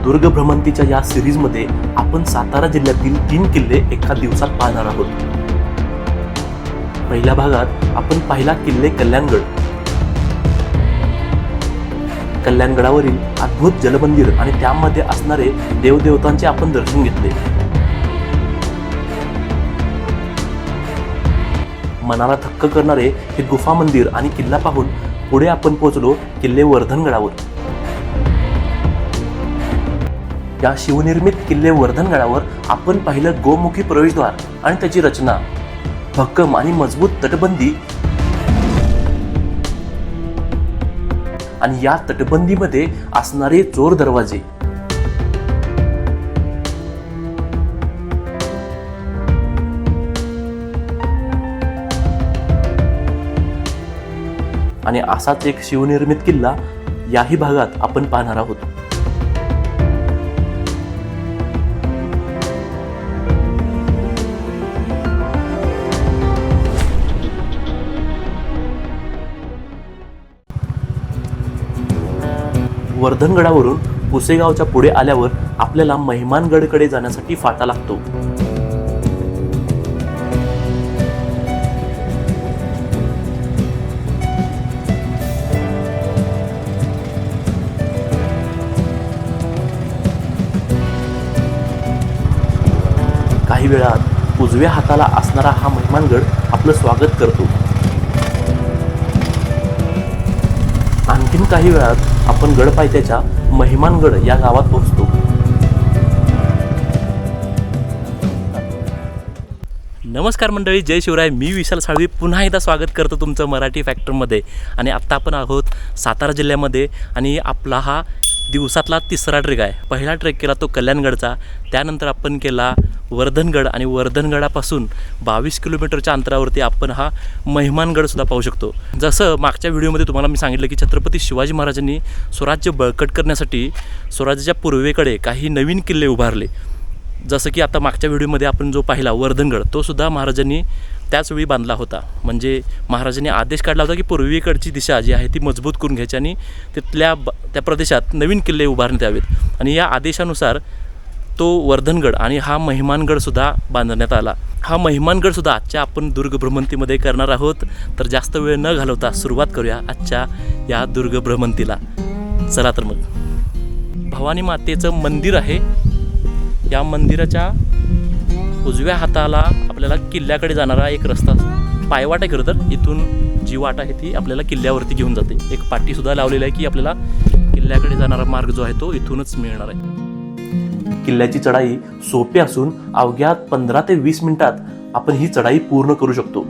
दुर्ग भ्रमंतीच्या या सिरीजमध्ये आपण सातारा जिल्ह्यातील 3 किल्ले एका दिवसात पाहणार आहोत. पहिल्या भागात आपण पाहिला किल्ले कल्याणगड. कल्याणगडावरील अद्भुत जलमंदिर आणि त्यामध्ये असणारे देवदेवतांचे आपण दर्शन घेतले. मनाला थक्क करणारे हे गुफा मंदिर आणि किल्ला पाहून पुढे आपण पोहोचलो किल्ले वर्धनगडावर. या शिवनिर्मित किल्ले वर्धनगडावर आपण पाहिलं गोमुखी प्रवेशद्वार आणि त्याची रचना, भक्कम आणि मजबूत तटबंदी आणि या तटबंदीमध्ये असणारे चोर दरवाजे. आणि असाच एक शिवनिर्मित किल्ला याही भागात आपण पाहणार आहोत. वर्धनगडावरून पुसेगावच्या पुढे आल्यावर आपल्याला महिमानगडकडे जाण्यासाठी फाटा लागतो. काही वेळात उजव्या हाताला असणारा हा महिमानगड आपलं स्वागत करतो. आणखीन काही वेळात आपण गडपायथ्याच्या महिमानगड या गावात पोहोचतो. नमस्कार मंडळी, जय शिवराय. मी विशाल साळवी पुन्हा एकदा स्वागत करतो तुमचं मराठी फॅक्टरमध्ये. आणि आत्ता आपण आहोत सातारा जिल्ह्यामध्ये आणि आपला हा दिवसातला तिसरा ट्रेक आहे. पहिला ट्रेक केला तो कल्याणगडचा, त्यानंतर आपण केला वर्धनगड आणि वर्धनगडापासून 22 किलोमीटरच्या अंतरावरती आपण हा महिमानगडसुद्धा पाहू शकतो. जसं मागच्या व्हिडिओमध्ये तुम्हाला मी सांगितलं की छत्रपती शिवाजी महाराजांनी स्वराज्य बळकट करण्यासाठी स्वराज्याच्या पूर्वेकडे काही नवीन किल्ले उभारले. जसं की आता मागच्या व्हिडिओमध्ये आपण जो पाहिला वर्धनगड, तो सुद्धा महाराजांनी त्याचवेळी बांधला होता. म्हणजे महाराजांनी आदेश काढला होता की पूर्वेकडची दिशा जी आहे ती मजबूत करून घ्यायची आणि त्या प्रदेशात नवीन किल्ले उभारण्यात यावेत. आणि या आदेशानुसार तो वर्धनगड आणि हा महिमानगडसुद्धा बांधण्यात आला. हा महिमानगडसुद्धा आजच्या आपण दुर्ग भ्रमंतीमध्ये करणार आहोत. तर जास्त वेळ न घालवता सुरुवात करूया आजच्या या दुर्ग भ्रमंतीला. चला तर मग. भवानी मातेचं मंदिर आहे. या मंदिराच्या उजव्या हाताला आपल्याला किल्ल्याकडे जाणारा एक रस्ता, पायवाट आहे खरं तर. इथून जी वाट आहे ती आपल्याला किल्ल्यावरती घेऊन जाते. एक पाटीसुद्धा लावलेली आहे की आपल्याला किल्ल्याकडे जाणारा मार्ग जो आहे तो इथूनच मिळणार आहे. किल्ल्याची चढाई सोपी असून अवघ्या 15 ते 20 मिनिटात आपण ही चढाई पूर्ण करू शकतो.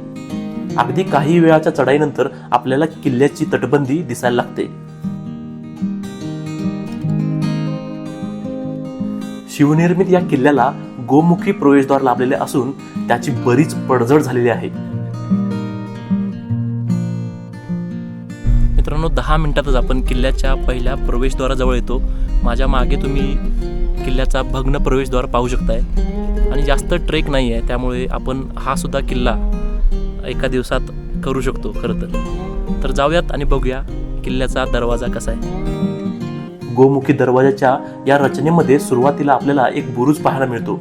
अगदी काही वेळाच्या चढाईनंतर आपल्याला किल्ल्याची तटबंदी दिसायला लागते. शिवनिर्मित या किल्ल्याला गोमुखी प्रवेशद्वार लाभलेले असून त्याची बरीच पडझड झालेली आहे. मित्रांनो, 10 मिनिटातच आपण किल्ल्याच्या पहिल्या प्रवेशद्वाराजवळ येतो. माझ्या मागे तुम्ही किल्ल्याचा भग्न प्रवेशद्वार पाहू शकताय. आणि जास्त ट्रेक नाही आहे, त्यामुळे आपण हा सुद्धा किल्ला एका दिवसात करू शकतो खरं तर. तर जाऊयात आणि बघूया किल्ल्याचा दरवाजा कसा आहे. गोमुखी दरवाजाच्या या रचनेमध्ये सुरुवातीला आपल्याला एक बुरुज पाहायला मिळतो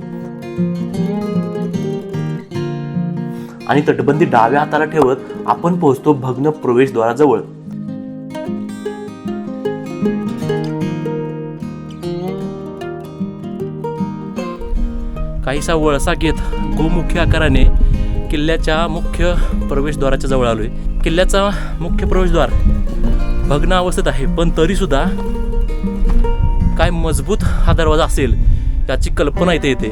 आणि तटबंदी डाव्या हाताला ठेवत आपण पोहोचतो भग्न प्रवेशद्वाराजवळ. काहीसा वळसा घेत गोमुखी आकाराने किल्ल्याच्या मुख्य प्रवेशद्वाराच्या जवळ आलोय. किल्ल्याचा मुख्य प्रवेशद्वार भग्न अवस्थेत आहे, पण तरी सुद्धा काय मजबूत हा दरवाजा असेल याची कल्पना इथे येते.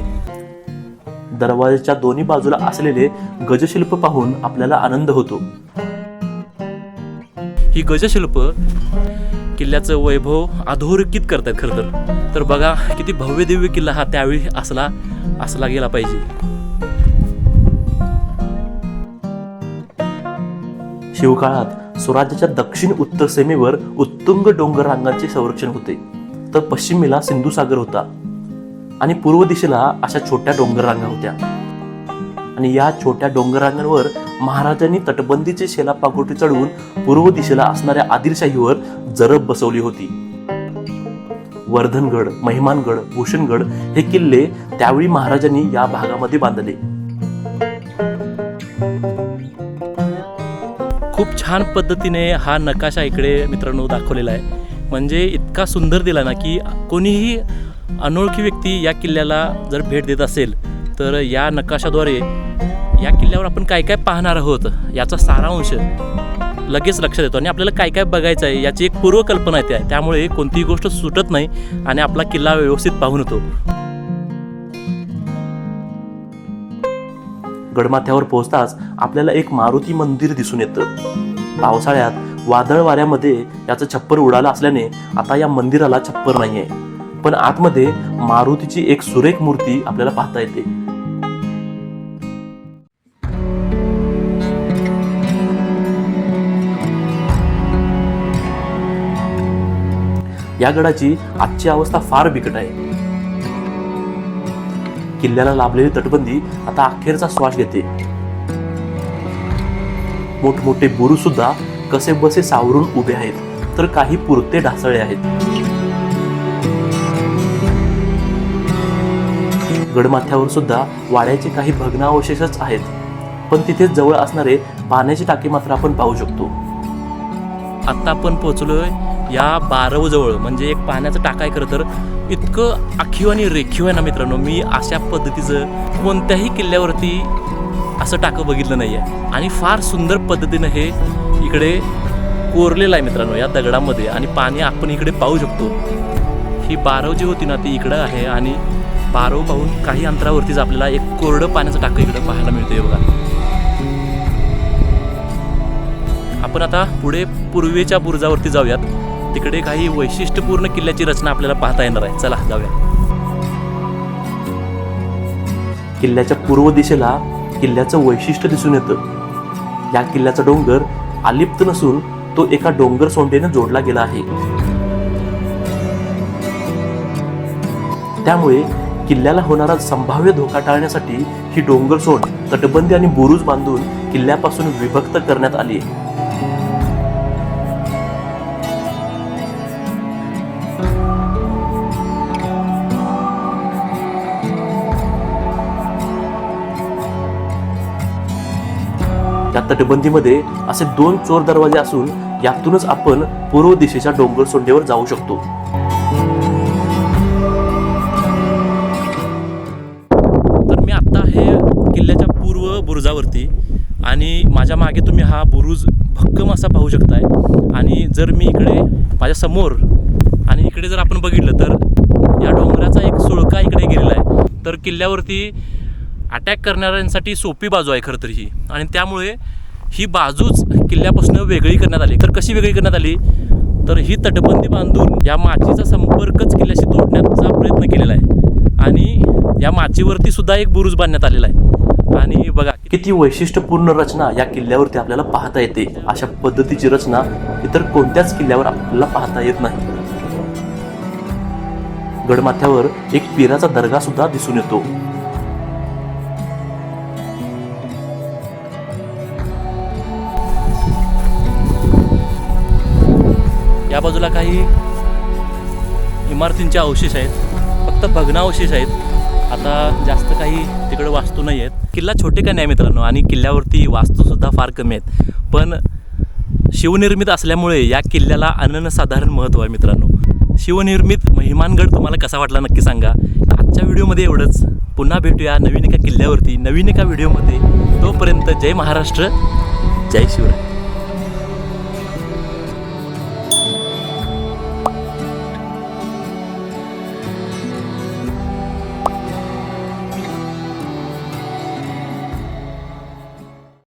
दरवाजाच्या दोन्ही बाजूला असलेले गजशिल्प पाहून आपल्याला आनंद होतो. ही गजशिल्प किल्ल्याचं वैभव अधोरेखित करतात खरं तर. बघा किती भव्य दिव्य किल्ला हा त्यावेळी असला गेला पाहिजे. शिवकाळात स्वराज्याच्या दक्षिण उत्तर सीमेवर उत्तुंग डोंगर रांगांचे संरक्षण होते. तर पश्चिमेला सिंधू सागर होता आणि पूर्व दिशेला अशा छोट्या डोंगर रांगा होत्या. आणि या छोट्या डोंगर रांगांवर महाराजांनी तटबंदीचे शेलापागोटे चढवून पूर्व दिशेला असणाऱ्या आदिलशाहीवर जरब बसवली होती. वर्धनगड, महिमानगड, भूषणगड हे किल्ले त्यावेळी महाराजांनी या भागामध्ये बांधले. खूप छान पद्धतीने हा नकाशा इकडे मित्रांनो दाखवलेला आहे. म्हणजे इतका सुंदर दिला ना की कोणीही अनोळखी व्यक्ती या किल्ल्याला जर भेट देत असेल तर या नकाशाद्वारे या किल्ल्यावर आपण काय काय पाहणार आहोत याचा सारांश लगेच लक्षात येतो आणि आपल्याला काय काय बघायचं आहे याची एक पूर्वकल्पना येते. त्यामुळे कोणतीही गोष्ट सुटत नाही आणि आपला किल्ला व्यवस्थित पाहून होतो. गडमाथ्यावर पोहोचताच आपल्याला एक मारुती मंदिर दिसून येतं. पावसाळ्यात वादळ वाऱ्यामध्ये याचं छप्पर उडालं असल्याने आता या मंदिराला छप्पर नाहीये, पण आतमध्ये मारुतीची एक सुरेख मूर्ती आपल्याला पाहता येते. या गडाची आजची अवस्था फार बिकट आहे. किल्ल्याला लाभलेली तटबंदी आता अखेरचा श्वास घेते. मोठमोठे बुरुज सुद्धा कसे बसे सावरून उभे आहेत, तर काही पुरते ढासळले आहेत. गडमाथ्यावर सुद्धा वाड्याचे काही भग्नावशेषच आहेत, पण तिथे जवळ असणारे पाण्याची टाकी मात्र आपण पाहू शकतो. आता आपण पोहोचलोय या बारव जवळ, म्हणजे एक पाण्याचं टाका आहे. खरं तर इतकं आखीव आणि रेखीव आहे ना मित्रांनो, मी अशा पद्धतीचं कोणत्याही किल्ल्यावरती असं टाकं बघितलं नाही आहे. आणि फार सुंदर पद्धतीनं हे इकडे कोरलेलं आहे मित्रांनो या दगडामध्ये, आणि पाणी आपण इकडे पाहू शकतो. ही बारव जी होती ना ती इकडं आहे, आणि बारव पाहून काही अंतरावरतीच आपल्याला एक कोरडं पाण्याचं टाकं इकडं पाहायला मिळतंय बघा. आपण आता पुढे पूर्वेच्या बुरुजावरती जाऊयात. तिकडे काही वैशिष्ट्यपूर्ण किल्ल्याची रचना आपल्याला पाहता येणार आहे. चला जाऊया. किल्ल्याच्या पूर्व दिशेला किल्ल्याचं वैशिष्ट्य दिसून येतं. या किल्ल्याचा डोंगर अलिप्त नसून तो एका डोंगर सोंडेने जोडला गेला आहे. त्यामुळे किल्ल्याला होणारा संभाव्य धोका टाळण्यासाठी ही डोंगर सोंड तटबंदी आणि बुरुज बांधून किल्ल्यापासून विभक्त करण्यात आली. या तटबंदीमध्ये असे 2 चोर दरवाजे असून यातूनच आपण पूर्व दिशेच्या डोंगर सोंडेवर जाऊ शकतो. तर मी आता आहे किल्ल्याच्या पूर्व बुरुजावरती, आणि माझ्या मागे तुम्ही हा बुरुज भक्कम असा पाहू शकताय. आणि जर मी इकडे माझ्या समोर आणि इकडे जर आपण बघितलं तर या डोंगराचा एक सुळका इकडे गेलेला आहे. तर किल्ल्यावरती अटॅक करणाऱ्यांसाठी सोपी बाजू आहे खरं तर ही, आणि त्यामुळे ही बाजूच किल्ल्यापासून वेगळी करण्यात आली. तर कशी वेगळी करण्यात आली, तर ही तटबंदी बांधून या माचीचा संपर्कच किल्ल्याशी तोडण्याचा प्रयत्न केलेला आहे, आणि या माचीवरती सुद्धा एक बुरुज बांधण्यात आलेला आहे. आणि बघा किती वैशिष्ट्यपूर्ण रचना या किल्ल्यावरती आपल्याला पाहता येते. अशा पद्धतीची रचना इतर कोणत्याच किल्ल्यावर आपल्याला पाहता येत नाही. गडमाथ्यावर एक पिराचा दर्गा सुद्धा दिसून येतो. या बाजूला काही इमारतींचे अवशेष आहेत, फक्त भग्नावशेष आहेत. आता जास्त काही तिकडे वास्तू नाही आहेत. किल्ला छोटे का नाही मित्रांनो, आणि किल्ल्यावरती वास्तूसुद्धा फार कमी आहेत, पण शिवनिर्मित असल्यामुळे या किल्ल्याला अनन्यसाधारण महत्त्व आहे मित्रांनो. शिवनिर्मित महिमानगड तुम्हाला कसा वाटला नक्की सांगा. आजच्या व्हिडिओमध्ये एवढंच. पुन्हा भेटूया नवीन एका किल्ल्यावरती नवीन एका व्हिडिओमध्ये. तोपर्यंत जय महाराष्ट्र, जय शिवराय.